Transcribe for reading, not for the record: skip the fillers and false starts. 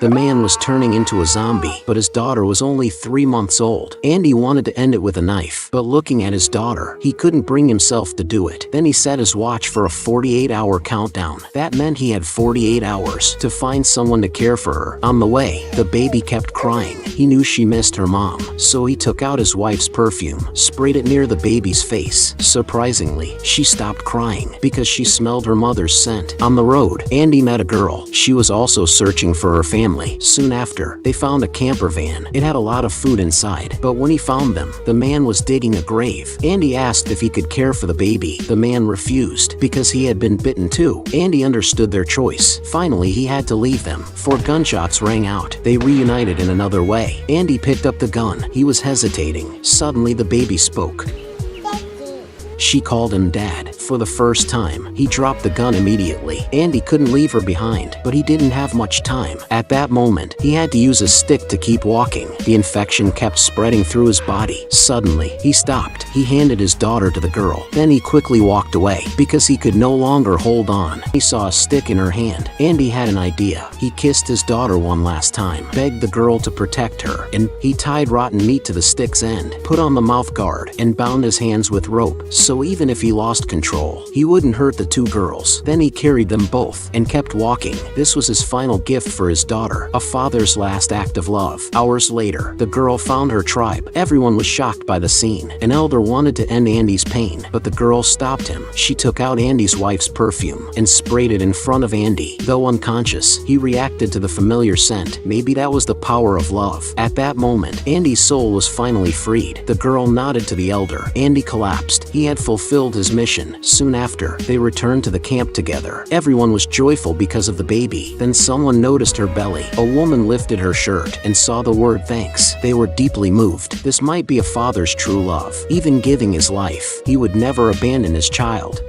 The man was turning into a zombie, but his daughter was only 3 months old. Andy wanted to end it with a knife, but looking at his daughter, he couldn't bring himself to do it. Then he set his watch for a 48-hour countdown. That meant he had 48 hours to find someone to care for her. On the way, the baby kept crying. He knew she missed her mom, so he took out his wife's perfume, sprayed it near the baby's face. Surprisingly, she stopped crying because she smelled her mother's scent. On the road, Andy met a girl. She was also searching for her family. Soon after, they found a camper van. It had a lot of food inside, but when he found them, the man was digging a grave. Andy asked if he could care for the baby. The man refused because he had been bitten too. Andy understood their choice. Finally, he had to leave them, for gunshots rang out. They reunited in another way. Andy picked up the gun. He was hesitating. Suddenly, the baby spoke. She called him Dad. For the first time, he dropped the gun immediately. Andy couldn't leave her behind, but he didn't have much time. At that moment, he had to use a stick to keep walking. The infection kept spreading through his body. Suddenly, he stopped. He handed his daughter to the girl. Then he quickly walked away because he could no longer hold on. He saw a stick in her hand. Andy had an idea. He kissed his daughter one last time, begged the girl to protect her, and he tied rotten meat to the stick's end, put on the mouth guard, and bound his hands with rope. So even if he lost control, he wouldn't hurt the two girls. Then he carried them both and kept walking. This was his final gift for his daughter, a father's last act of love. Hours later, the girl found her tribe. Everyone was shocked by the scene. An elder wanted to end Andy's pain, but the girl stopped him. She took out Andy's wife's perfume and sprayed it in front of Andy. Though unconscious, he reacted to the familiar scent. Maybe that was the power of love. At that moment, Andy's soul was finally freed. The girl nodded to the elder. Andy collapsed. He had fulfilled his mission. Soon after, they returned to the camp together. Everyone was joyful because of the baby. Then someone noticed her belly. A woman lifted her shirt and saw the word thanks. They were deeply moved. This might be a father's true love. Even giving his life, he would never abandon his child.